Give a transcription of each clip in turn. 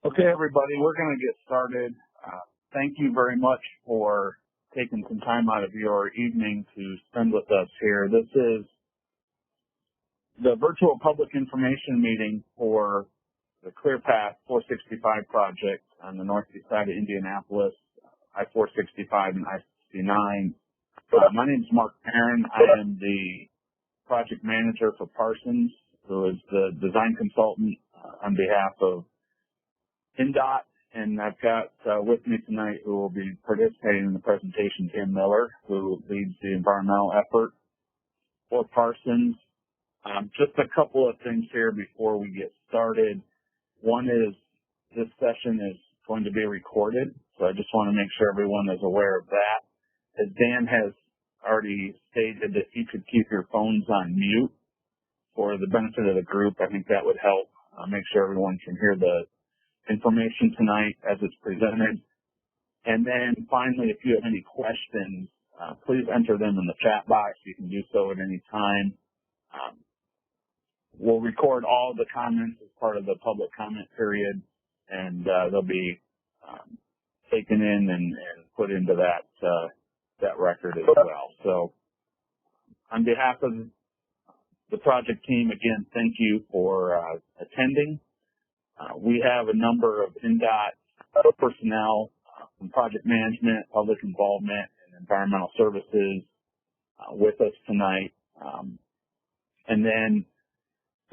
Okay, everybody, we're going to get started. Thank you very much for taking some time out of your evening to spend with us here. This is the virtual public information meeting for the ClearPath 465 project on the northeast side of Indianapolis, I-465 and I-69. My name is Mark Perrin. I am the project manager for Parsons, who is the design consultant on behalf of NDOT, and I've got with me tonight who will be participating in the presentation, Jim Miller, who leads the environmental effort for Parsons. Just a couple of things here before we get started. One is this session is going to be recorded, so I just want to make sure everyone is aware of that. As Dan has already stated, if you could keep your phones on mute for the benefit of the group, I think that would help make sure everyone can hear the information tonight as it's presented. And then finally, if you have any questions, please enter them in the chat box. You can do so at any time. We'll record all the comments as part of the public comment period, and they'll be taken in and put into that record as well. So on behalf of the project team, again, thank you for attending. We have a number of NDOT personnel from project management, public involvement, and environmental services with us tonight. And then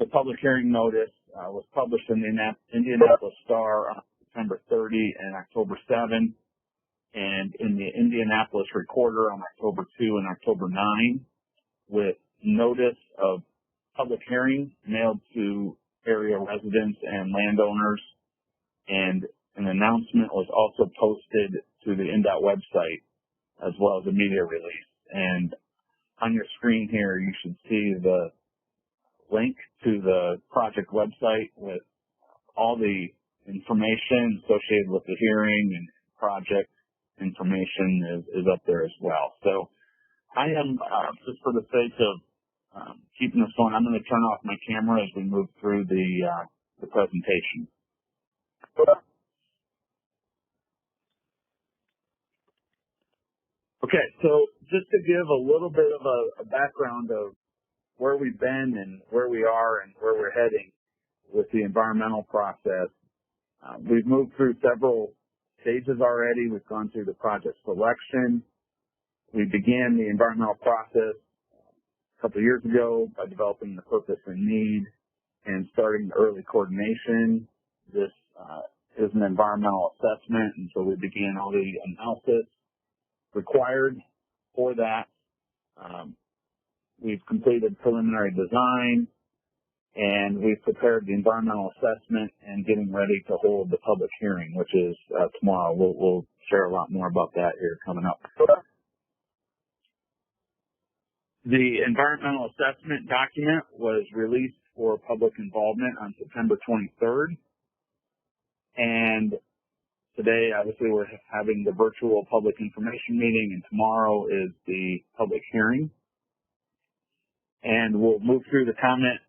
the public hearing notice was published in the Indianapolis Star on September 30 and October 7, and in the Indianapolis Recorder on October 2 and October 9, with notice of public hearing mailed to area residents and landowners, and an announcement was also posted to the NDOT website as well as a media release. And on your screen here, you should see the link to the project website with all the information associated with the hearing, and project information is up there as well. So I am, just for the sake of keeping this going, I'm going to turn off my camera as we move through the presentation. Okay, so just to give a little bit of a background of where we've been and where we are and where we're heading with the environmental process. We've moved through several stages already. We've gone through the project selection. We began the environmental process a couple of years ago by developing the purpose and need and starting the early coordination. This is an environmental assessment, and so we began all the analysis required for that. We've completed preliminary design, and we've prepared the environmental assessment and getting ready to hold the public hearing, which is tomorrow. We'll share a lot more about that here coming up. The environmental assessment document was released for public involvement on September 23rd. And today, obviously, we're having the virtual public information meeting, and tomorrow is the public hearing. And we'll move through the comment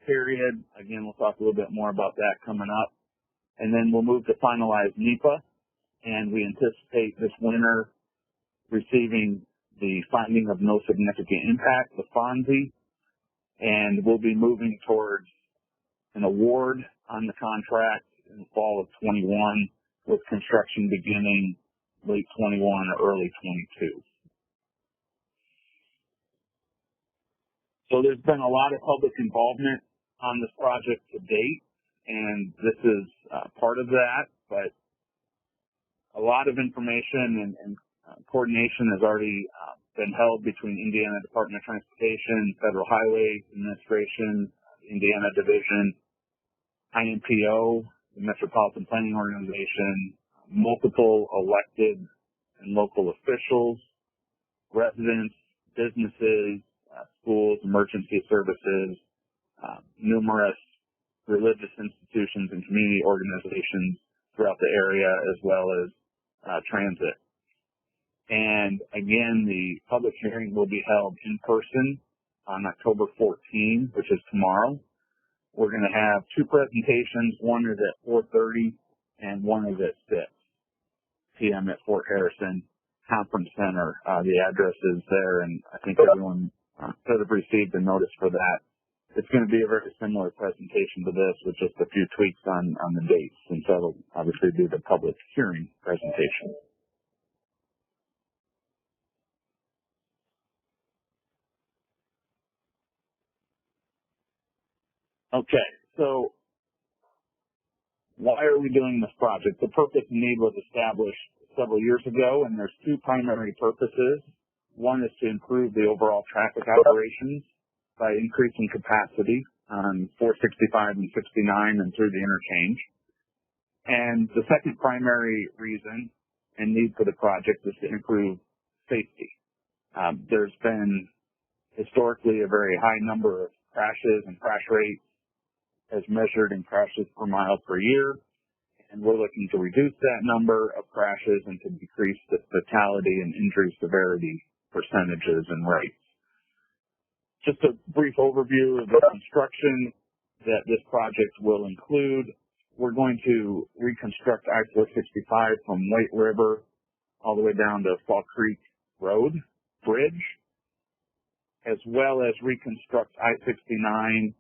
period. Again, we'll talk a little bit more about that coming up. And then we'll move to finalize NEPA, and we anticipate this winter receiving the finding of no significant impact, the FONSI, and we'll be moving towards an award on the contract in the fall of 21, with construction beginning late 21 or early 22. So there's been a lot of public involvement on this project to date, and this is part of that, but a lot of information and coordination has already been held between Indiana Department of Transportation, Federal Highway Administration, Indiana Division, IMPO, the Metropolitan Planning Organization, multiple elected and local officials, residents, businesses, schools, emergency services, numerous religious institutions and community organizations throughout the area, as well as transit. And again, the public hearing will be held in person on October 14, which is tomorrow. We're going to have two presentations. One is at 4:30 and one of it sits. PM at Fort Harrison Conference Center. The address is there, and I think everyone should have received a notice for that. It's going to be a very similar presentation to this with just a few tweaks on the dates, since that'll obviously be the public hearing presentation. Okay, so why are we doing this project? The purpose and need was established several years ago, and there's two primary purposes. One is to improve the overall traffic operations by increasing capacity on 465 and 69 and through the interchange. And the second primary reason and need for the project is to improve safety. There's been historically a very high number of crashes and crash rates as measured in crashes per mile per year, and we're looking to reduce that number of crashes and to decrease the fatality and injury severity percentages and rates. Just a brief overview of the construction that this project will include. We're going to reconstruct I-465 from White River all the way down to Fall Creek Road Bridge, as well as reconstruct I-69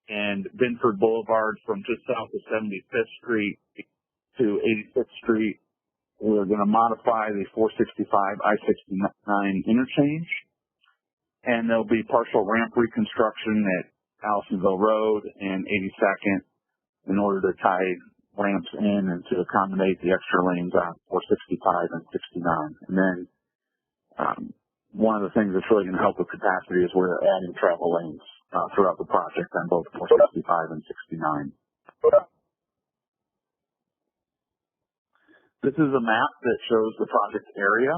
and Binford Boulevard from just south of 75th Street to 86th Street. We're going to modify the 465 I-69 interchange, and there'll be partial ramp reconstruction at Allisonville Road and 82nd in order to tie ramps in and to accommodate the extra lanes on 465 and 69. And then one of the things that's really going to help with capacity is we're adding travel lanes throughout the project on both 465 and 69. This is a map that shows the project area.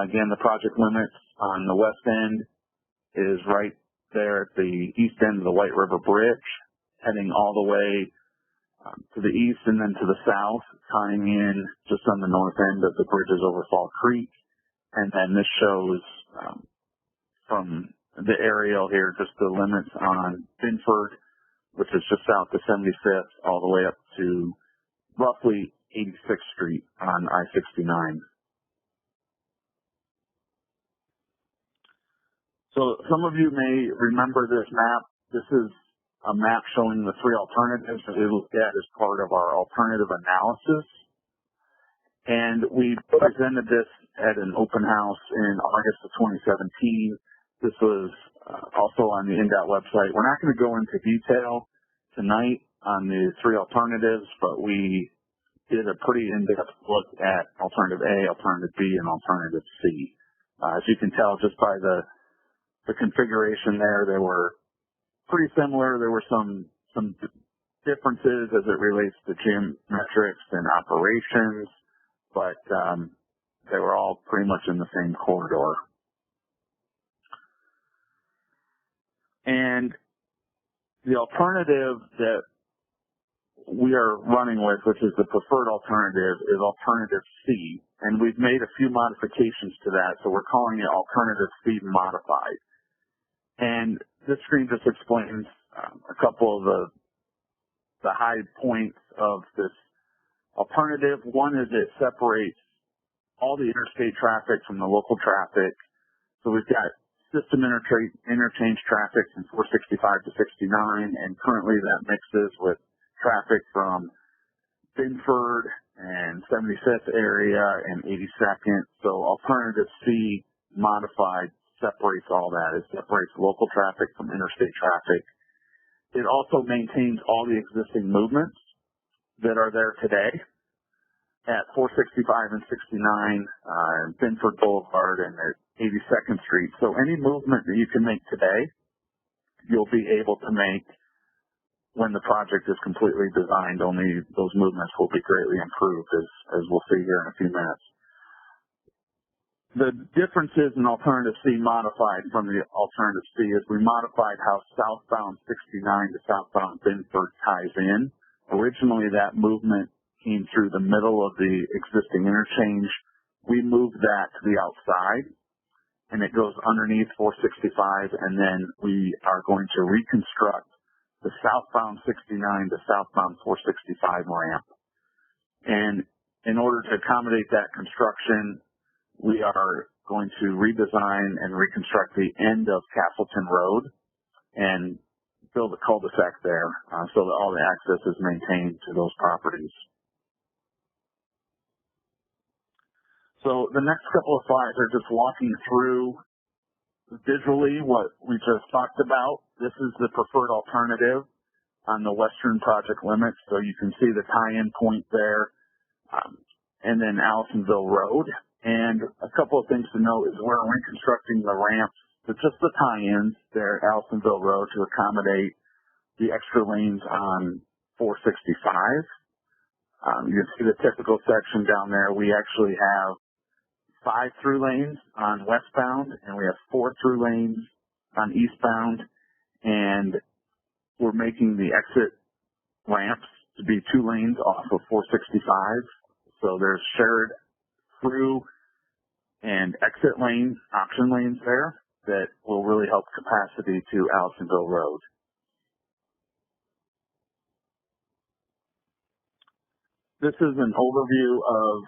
Again, the project limits on the west end is right there at the east end of the White River Bridge, heading all the way to the east and then to the south, tying in just on the north end of the bridges over Fall Creek. And then this shows from the aerial here just the limits on Binford, which is just south of 75th, all the way up to roughly 86th Street on I-69. So some of you may remember this map. This is a map showing the three alternatives that we looked at as part of our alternative analysis. And we presented this at an open house in August of 2017. This was also on the INDOT website. We're not going to go into detail tonight on the three alternatives, but we did a pretty in-depth look at alternative A, alternative B, and alternative C. As you can tell just by the configuration there, they were pretty similar. There were some differences as it relates to geometrics and operations, but they were all pretty much in the same corridor. And the alternative that we are running with, which is the preferred alternative, is alternative C. And we've made a few modifications to that, so we're calling it alternative C modified. And this screen just explains a couple of the high points of this alternative. One is it separates all the interstate traffic from the local traffic. So we've got system interchange traffic from 465 to 69, and currently that mixes with traffic from Binford and 75th area and 82nd. So alternative C modified separates all that. It separates local traffic from interstate traffic. It also maintains all the existing movements that are there today at 465 and 69, Binford Boulevard and at 82nd Street. So any movement that you can make today, you'll be able to make when the project is completely designed. Only those movements will be greatly improved, as we'll see here in a few minutes. The differences in alternative C modified from the alternative C is we modified how southbound 69 to southbound Binford ties in. Originally, that movement came through the middle of the existing interchange. We moved that to the outside, and it goes underneath 465, and then we are going to reconstruct the southbound 69 to southbound 465 ramp. And in order to accommodate that construction, we are going to redesign and reconstruct the end of Castleton Road and build a cul-de-sac there so that all the access is maintained to those properties. So the next couple of slides are just walking through visually what we just talked about. This is the preferred alternative on the western project limits. So you can see the tie-in point there, and then Allisonville Road. And a couple of things to note is we're reconstructing the ramps to just the tie-ins there at Allisonville Road to accommodate the extra lanes on 465. You can see the typical section down there. We actually have 5 through lanes on westbound, and we have 4 through lanes on eastbound, and we're making the exit ramps to be 2 lanes off of 465. So there's shared through and exit lane, option lanes there that will really help capacity to Allisonville Road. This is an overview of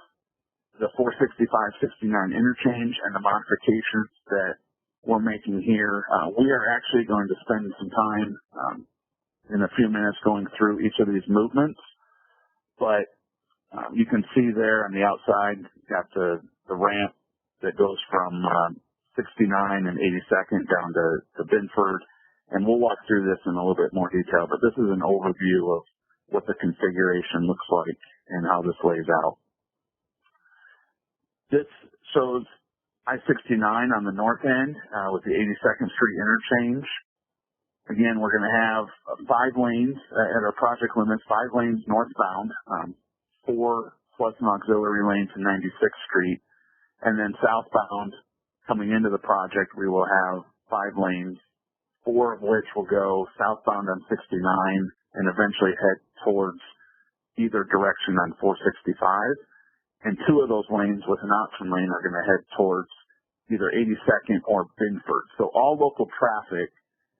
the 465-69 interchange and the modifications that we're making here. We are actually going to spend some time in a few minutes going through each of these movements, but you can see there on the outside, you've got the ramp that goes from 69 and 82nd down to Binford, and we'll walk through this in a little bit more detail, but this is an overview of what the configuration looks like and how this lays out. This shows I-69 on the north end with the 82nd Street interchange. Again, we're going to have 5 lanes at our project limits, 5 lanes northbound, 4 plus an auxiliary lane to 96th Street. And then southbound, coming into the project, we will have 5 lanes, 4 of which will go southbound on 69 and eventually head towards either direction on 465. And 2 of those lanes with an option lane are going to head towards either 82nd or Binford. So all local traffic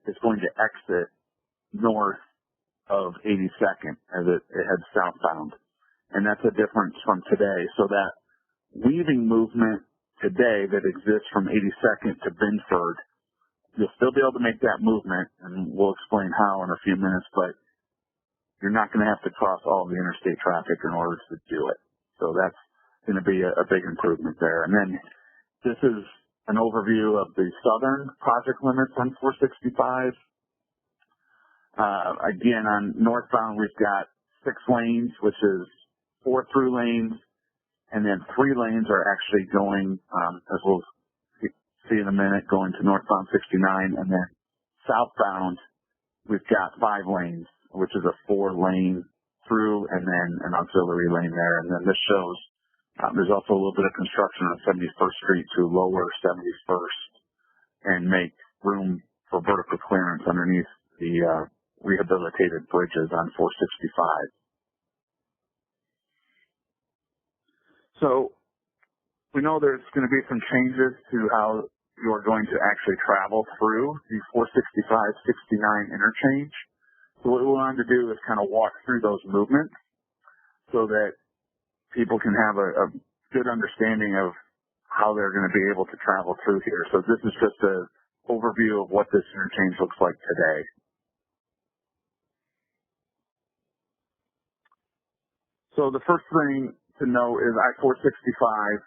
is going to exit north of 82nd as it heads southbound. And that's a difference from today. So that weaving movement today that exists from 82nd to Binford, you'll still be able to make that movement, and we'll explain how in a few minutes, but you're not going to have to cross all of the interstate traffic in order to do it. So that's going to be a big improvement there. And then this is an overview of the southern project limits on 465. Again, on northbound, we've got 6 lanes, which is 4 through lanes, and then 3 lanes are actually going, as we'll see in a minute, going to northbound 69, and then southbound, we've got 5 lanes, which is a 4-lane through and then an auxiliary lane there. And then this shows there's also a little bit of construction on 71st Street to lower 71st and make room for vertical clearance underneath the rehabilitated bridges on 465. So we know there's going to be some changes to how you're going to actually travel through the 465-69 interchange. So what we wanted to do is kind of walk through those movements so that people can have a good understanding of how they're going to be able to travel through here. So this is just an overview of what this interchange looks like today. So the first thing to know is I-465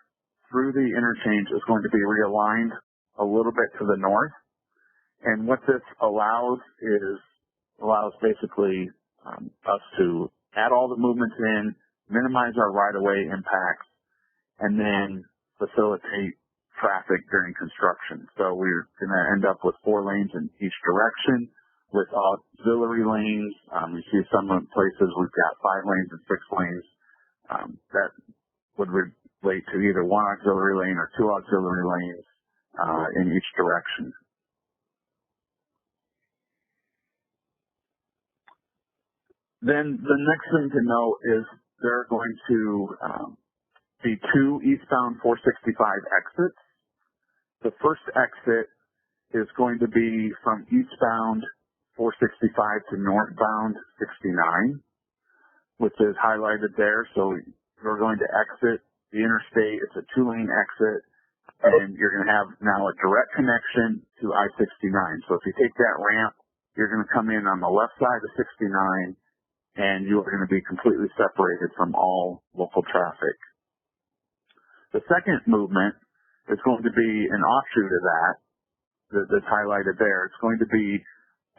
through the interchange is going to be realigned a little bit to the north. And what this allows basically us to add all the movements in, minimize our right-of-way impacts, and then facilitate traffic during construction. So we're going to end up with 4 lanes in each direction with auxiliary lanes. You see some places we've got 5 lanes and 6 lanes. That would relate to either 1 auxiliary lane or 2 auxiliary lanes in each direction. Then the next thing to note is there are going to be 2 eastbound 465 exits. The first exit is going to be from eastbound 465 to northbound 69. which is highlighted there. So you're going to exit the interstate. It's a 2-lane exit, and you're going to have now a direct connection to I-69. So if you take that ramp, you're going to come in on the left side of 69, and you are going to be completely separated from all local traffic. The second movement is going to be an offshoot of that's highlighted there. It's going to be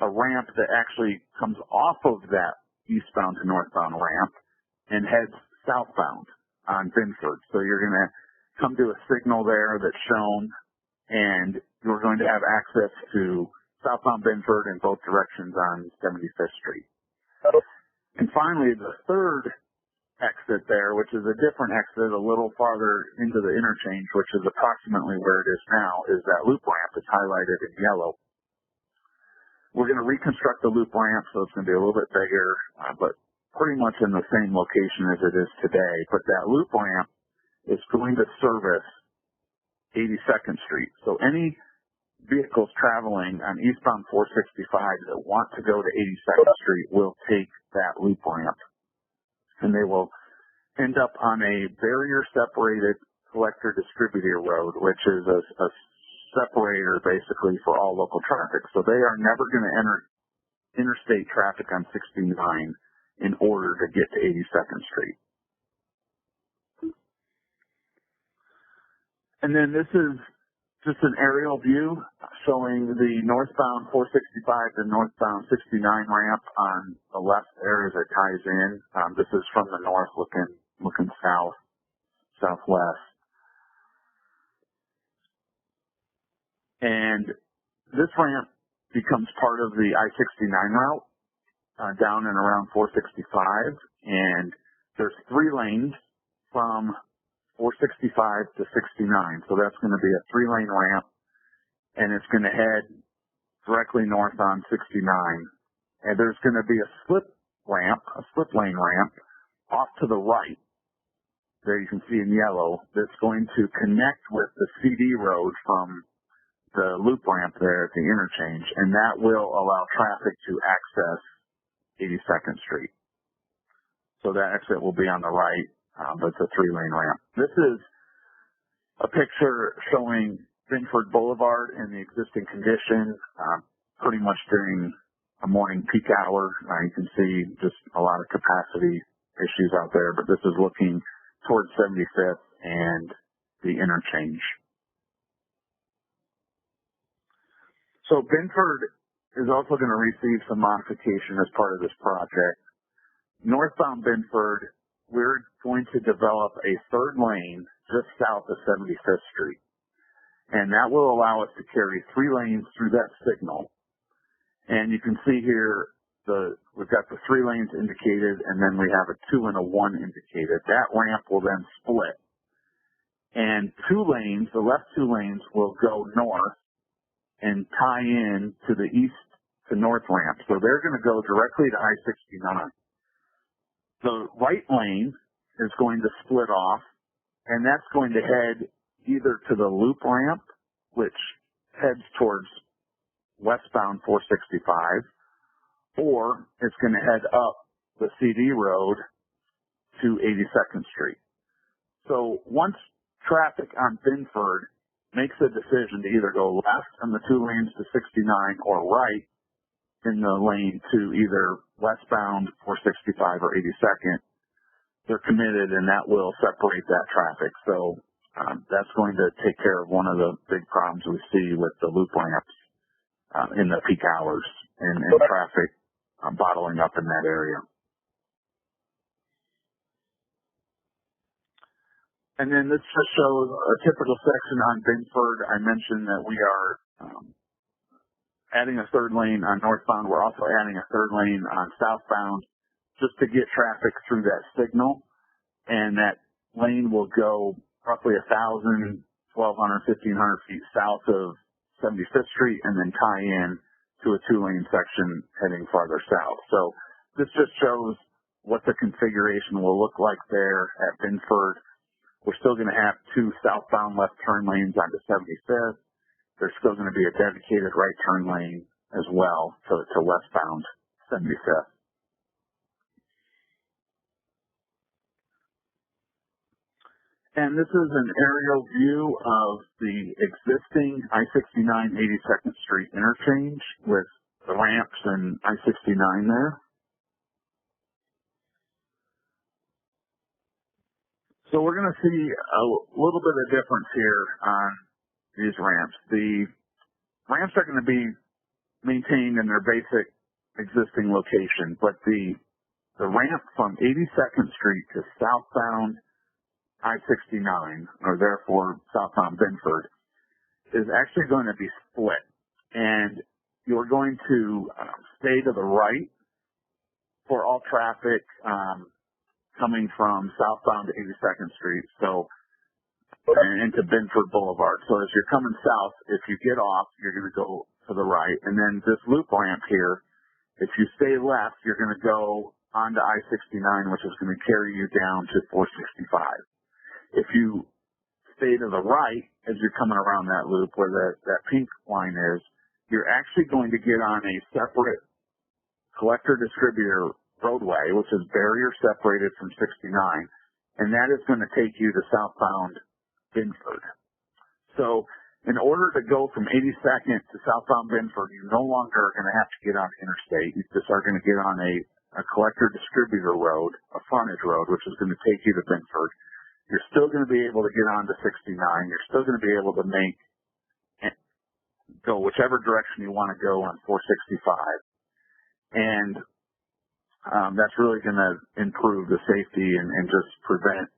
a ramp that actually comes off of that eastbound to northbound ramp and heads southbound on Binford. So you're going to come to a signal there that's shown, and you're going to have access to southbound Binford in both directions on 75th Street. And finally, the third exit there, which is a different exit a little farther into the interchange, which is approximately where it is now, is that loop ramp. It's highlighted in yellow. We're going to reconstruct the loop ramp, so it's going to be a little bit bigger, but pretty much in the same location as it is today. But that loop ramp is going to service 82nd Street. So any vehicles traveling on eastbound 465 that want to go to 82nd Street will take that loop ramp, and they will end up on a barrier-separated collector-distributor road, which is a separator basically for all local traffic. So they are never going to enter interstate traffic on 69 in order to get to 82nd Street. And then this is just an aerial view showing the northbound 465 to northbound 69 ramp on the left there as it ties in. This is from the north looking south, southwest. And this ramp becomes part of the I-69 route down and around 465. And there's 3 lanes from 465 to 69. So that's going to be a 3-lane ramp, and it's going to head directly north on 69. And there's going to be a slip lane ramp off to the right. There you can see in yellow, that's going to connect with the CD road from the loop ramp there at the interchange, and that will allow traffic to access 82nd Street. So that exit will be on the right. But it's a 3-lane ramp. This is a picture showing Binford Boulevard in the existing condition, pretty much during a morning peak hour. You can see just a lot of capacity issues out there, but this is looking towards 75th and the interchange. So Binford is also going to receive some modification as part of this project. Northbound Binford, we're going to develop a 3rd lane just south of 75th Street. And that will allow us to carry 3 lanes through that signal. And you can see here, we've got the 3 lanes indicated, and then we have a 2 and a 1 indicated. That ramp will then split. And 2 lanes, the left 2 lanes, will go north and tie in to the east to north ramp. So they're going to go directly to I-69. The right lane is going to split off, and that's going to head either to the loop ramp, which heads towards westbound 465, or it's going to head up the CD road to 82nd Street. So once traffic on Binford makes a decision to either go left on the 2 lanes to 69 or right in the lane to either westbound 465 or 82nd, they're committed, and that will separate that traffic. So that's going to take care of one of the big problems we see with the loop ramps in the peak hours and traffic bottling up in that area. And then this just shows a typical section on Binford. I mentioned that we are adding a 3rd lane on northbound. We're also adding a 3rd lane on southbound just to get traffic through that signal. And that lane will go roughly 1,000, 1,200, 1,500 feet south of 75th Street and then tie in to a 2-lane section heading farther south. So this just shows what the configuration will look like there at Binford. We're still going to have 2 southbound left turn lanes onto 75th. There's still going to be a dedicated right turn lane as well to westbound 75th. And this is an aerial view of the existing I-69 82nd Street interchange with the ramps and I-69 there. So we're going to see a little bit of difference here on these ramps. The ramps are going to be maintained in their basic existing location, but the ramp from 82nd Street to southbound I-69, or therefore southbound Binford, is actually going to be split. And you're going to stay to the right for all traffic coming from southbound to 82nd Street, so and into Binford Boulevard. So as you're coming south, if you get off, you're going to go to the right. And then this loop ramp here, if you stay left, you're going to go onto I-69, which is going to carry you down to 465. If you stay to the right, as you're coming around that loop where that pink line is, you're actually going to get on a separate collector-distributor roadway, which is barrier separated from 69, and that is going to take you to southbound Binford. So in order to go from 82nd to southbound Binford, you no longer are going to have to get on interstate. You just are going to get on a collector-distributor road, a frontage road, which is going to take you to Binford. You're still going to be able to get onto 69. You're still going to be able to go whichever direction you want to go on 465. And that's really going to improve the safety and just prevent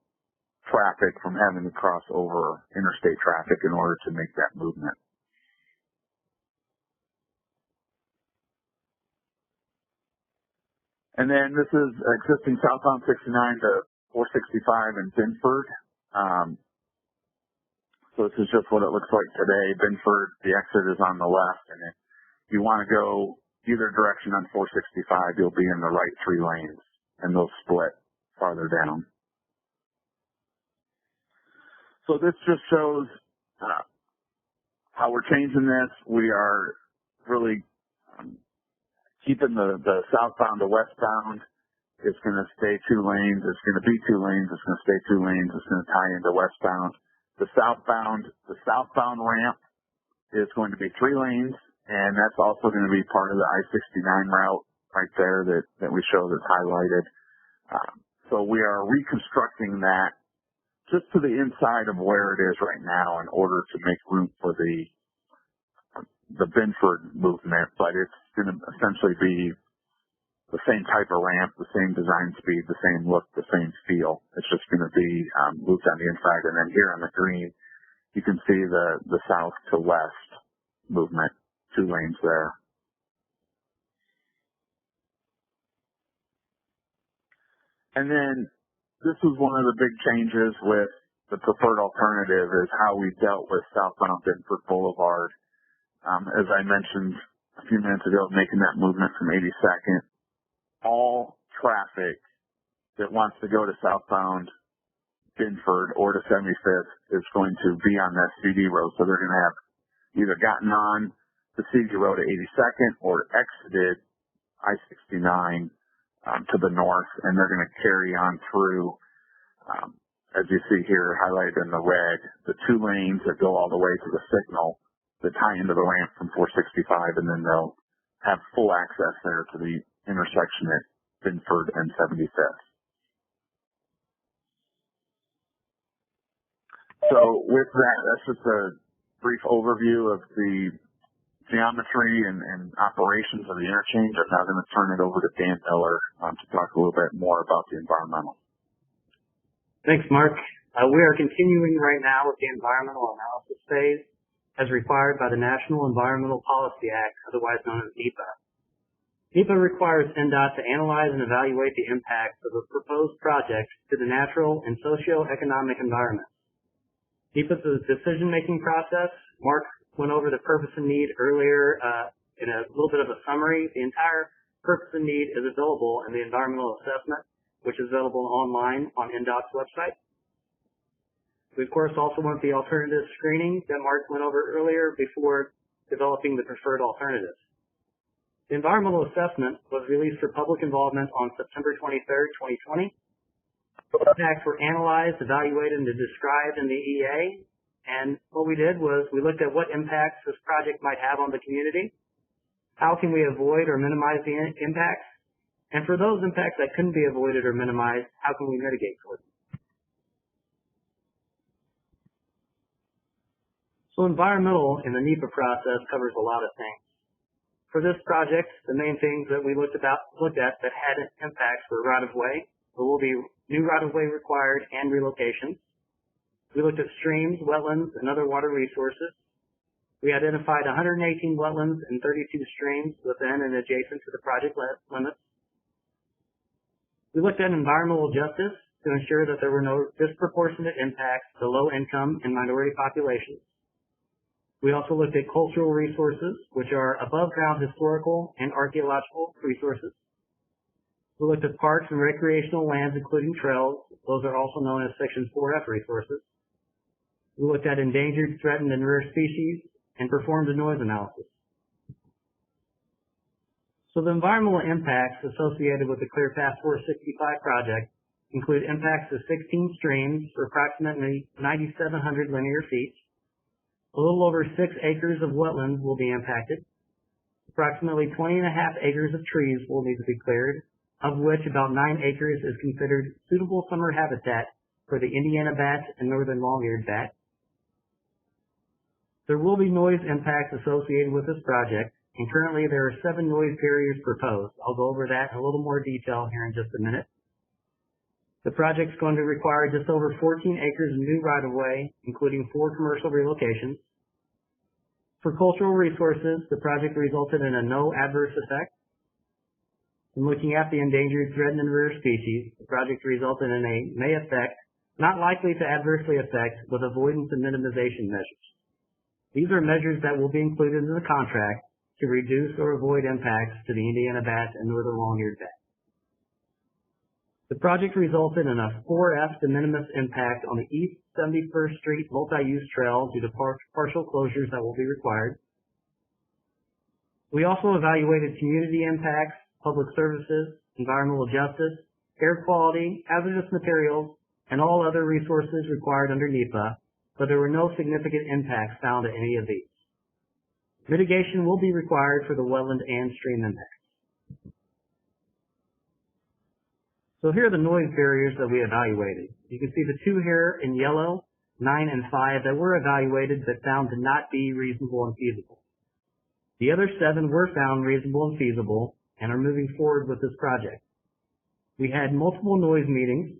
traffic from having to cross over interstate traffic in order to make that movement. And then this is existing southbound 69 to 465 in Binford. So this is just what it looks like today. Binford, the exit is on the left, and if you want to go either direction on 465, you'll be in the right 3 lanes, and they'll split farther down. So this just shows how we're changing this. We are really keeping the southbound to westbound. It's going to stay 2 lanes. It's going to be 2 lanes. It's going to stay 2 lanes. It's going to tie into westbound. The southbound ramp is going to be 3 lanes, and that's also going to be part of the I-69 route right there that we show that's highlighted. So we are reconstructing that just to the inside of where it is right now in order to make room for the Binford movement, but it's going to essentially be the same type of ramp, the same design speed, the same look, the same feel. It's just going to be moved on the inside. And then here on the green, you can see the south to west movement, 2 lanes there. And then this was one of the big changes with the preferred alternative is how we dealt with southbound Binford Boulevard. As I mentioned a few minutes ago, making that movement from 82nd, all traffic that wants to go to southbound Binford or to 75th is going to be on that CD road. So they're going to have either gotten on the CD road at 82nd or exited I-69 to the north, and they're going to carry on through, as you see here highlighted in the red, the 2 lanes that go all the way to the signal that tie into the ramp from 465, and then they'll have full access there to the intersection at Binford and 75th. So with that, that's just a brief overview of the geometry and operations of the interchange. I'm now going to turn it over to Dan Miller to talk a little bit more about the environmental. Thanks, Mark. We are continuing right now with the environmental analysis phase as required by the National Environmental Policy Act, otherwise known as NEPA. NEPA requires NDOT to analyze and evaluate the impacts of a proposed project to the natural and socio-economic environment. NEPA is a decision-making process. Mark went over the purpose and need earlier in a little bit of a summary. The entire purpose and need is available in the environmental assessment, which is available online on NDOT's website. We, of course, also want the alternative screening that Mark went over earlier before developing the preferred alternatives. The environmental assessment was released for public involvement on September 23rd, 2020. Impacts were analyzed, evaluated, and described in the EA. And what we did was we looked at what impacts this project might have on the community. How can we avoid or minimize the impacts? And for those impacts that couldn't be avoided or minimized, how can we mitigate for them? So environmental in the NEPA process covers a lot of things. For this project, the main things that we looked at that had impacts were right-of-way. There will be new right-of-way required and relocations. We looked at streams, wetlands, and other water resources. We identified 118 wetlands and 32 streams within and adjacent to the project limits. We looked at environmental justice to ensure that there were no disproportionate impacts to low-income and minority populations. We also looked at cultural resources, which are above-ground historical and archaeological resources. We looked at parks and recreational lands, including trails. Those are also known as Section 4F resources. We looked at endangered, threatened, and rare species and performed a noise analysis. So the environmental impacts associated with the ClearPath 465 project include impacts to 16 streams for approximately 9,700 linear feet. A little over 6 acres of wetlands will be impacted. Approximately 20.5 acres of trees will need to be cleared, of which about 9 acres is considered suitable summer habitat for the Indiana bat and northern long-eared bat. There will be noise impacts associated with this project, and currently there are 7 noise barriers proposed. I'll go over that in a little more detail here in just a minute. The project's going to require just over 14 acres of new right-of-way, including 4 commercial relocations. For cultural resources, the project resulted in a no adverse effect. In looking at the endangered, threatened, and rare species, the project resulted in a may affect, not likely to adversely affect, with avoidance and minimization measures. These are measures that will be included in the contract to reduce or avoid impacts to the Indiana bat and northern long-eared bat. The project resulted in a 4F de minimis impact on the East 71st Street multi-use trail due to partial closures that will be required. We also evaluated community impacts, public services, environmental justice, air quality, hazardous materials, and all other resources required under NEPA, but there were no significant impacts found at any of these. Mitigation will be required for the wetland and stream impacts. So here are the noise barriers that we evaluated. You can see the 2 here in yellow, 9 and 5, that were evaluated but found to not be reasonable and feasible. The other 7 were found reasonable and feasible and are moving forward with this project. We had multiple noise meetings,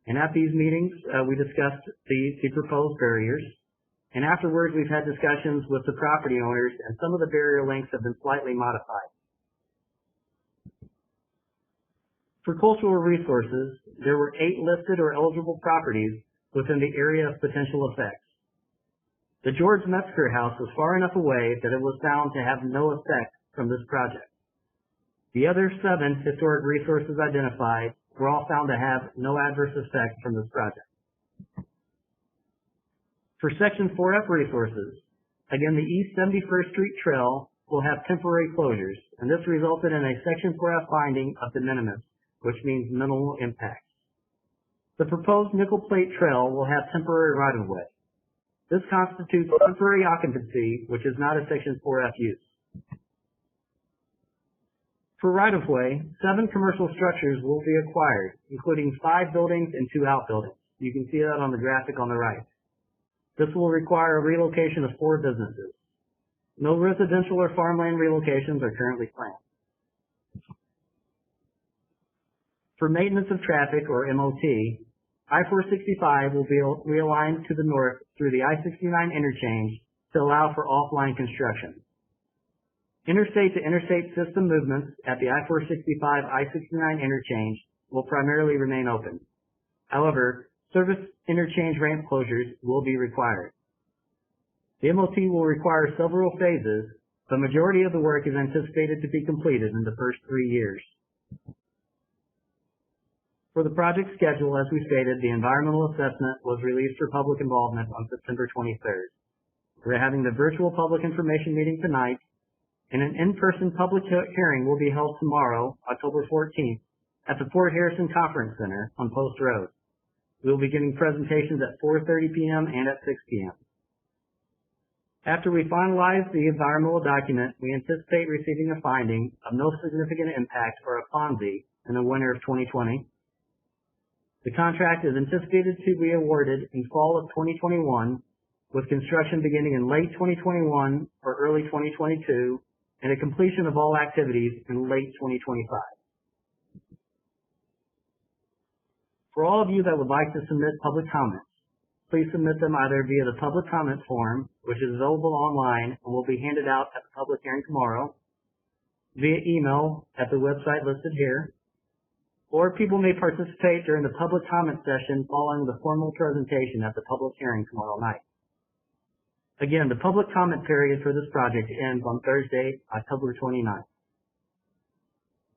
and at these meetings we discussed the proposed barriers. And afterwards we've had discussions with the property owners, and some of the barrier lengths have been slightly modified. For cultural resources, there were 8 listed or eligible properties within the area of potential effects. The George Metzger house was far enough away that it was found to have no effect from this project. The other 7 historic resources identified were all found to have no adverse effect from this project. For Section 4F resources, again, the East 71st Street Trail will have temporary closures, and this resulted in a Section 4F finding of de minimis, which means minimal impacts. The proposed nickel plate trail will have temporary right-of-way. This constitutes temporary occupancy, which is not a Section 4F use. For right-of-way, 7 commercial structures will be acquired, including 5 buildings and 2 outbuildings. You can see that on the graphic on the right. This will require a relocation of 4 businesses. No residential or farmland relocations are currently planned. For maintenance of traffic, or MOT, I-465 will be realigned to the north through the I-69 interchange to allow for offline construction. Interstate-to-interstate system movements at the I-465 I-69 interchange will primarily remain open. However, service interchange ramp closures will be required. The MOT will require several phases. The majority of the work is anticipated to be completed in the first 3 years. For the project schedule, as we stated, the environmental assessment was released for public involvement on September 23rd. We're having the virtual public information meeting tonight, and an in-person public hearing will be held tomorrow, October 14th, at the Fort Harrison Conference Center on Post Road. We will be giving presentations at 4:30 p.m. and at 6 p.m. After we finalize the environmental document, we anticipate receiving a finding of no significant impact or a FONSI in the winter of 2020. The contract is anticipated to be awarded in fall of 2021, with construction beginning in late 2021 or early 2022, and a completion of all activities in late 2025. For all of you that would like to submit public comments, please submit them either via the public comment form, which is available online and will be handed out at the public hearing tomorrow, via email at the website listed here, or people may participate during the public comment session following the formal presentation at the public hearing tomorrow night. Again, the public comment period for this project ends on Thursday, October 29th.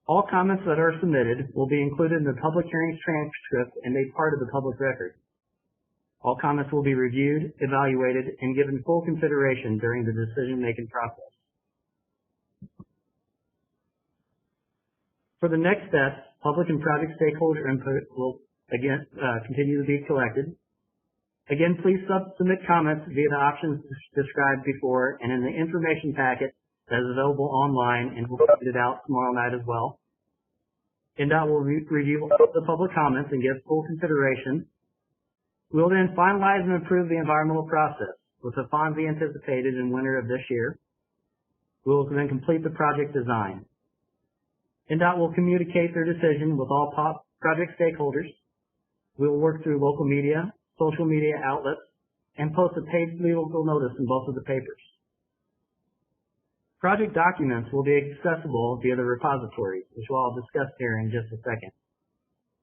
All comments that are submitted will be included in the public hearing's transcript and made part of the public record. All comments will be reviewed, evaluated, and given full consideration during the decision-making process. For the next steps, public and project stakeholder input will again continue to be collected. Again, please submit comments via the options described before and in the information packet that is available online and will be printed out tomorrow night as well. NDOT will review all the public comments and give full consideration. We will then finalize and approve the environmental process with the FONSI anticipated in winter of this year. We will then complete the project design. NDOT will communicate their decision with all project stakeholders. We will work through local media, social media outlets, and post a paid legal notice in both of the papers. Project documents will be accessible via the repository, which I'll discuss here in just a second.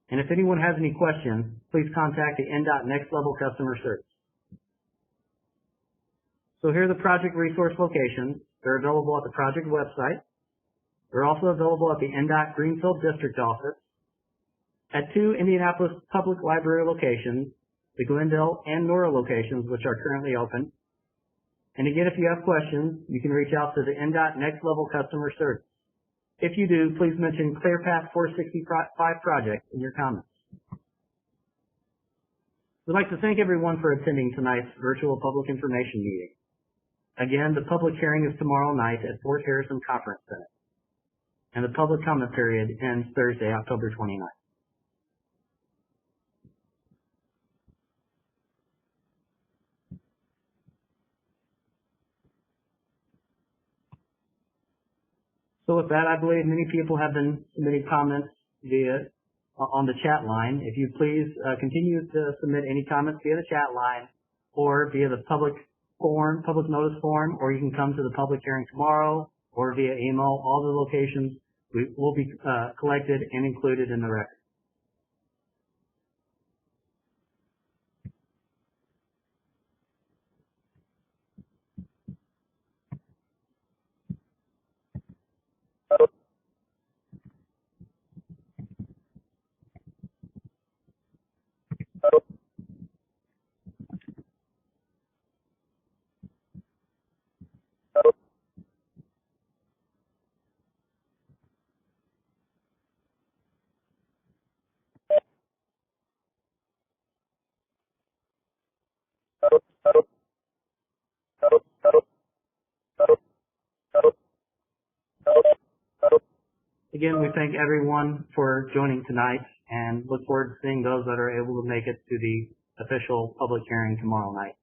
And if anyone has any questions, please contact the NDOT Next Level Customer Service. So here are the project resource locations. They're available at the project website. They're also available at the NDOT Greenfield District Office, at 2 Indianapolis Public Library locations, the Glendale and Nora locations, which are currently open. And again, if you have questions, you can reach out to the NDOT Next Level Customer Service. If you do, please mention ClearPath 465 project in your comments. We'd like to thank everyone for attending tonight's virtual public information meeting. Again, the public hearing is tomorrow night at Fort Harrison Conference Center, and the public comment period ends Thursday, October 29th. So with that, I believe many people have been submitting comments on the chat line. If you please continue to submit any comments via the chat line or via the public notice form, or you can come to the public hearing tomorrow or via email. All the locations will be collected and included in the record. Again, we thank everyone for joining tonight and look forward to seeing those that are able to make it to the official public hearing tomorrow night.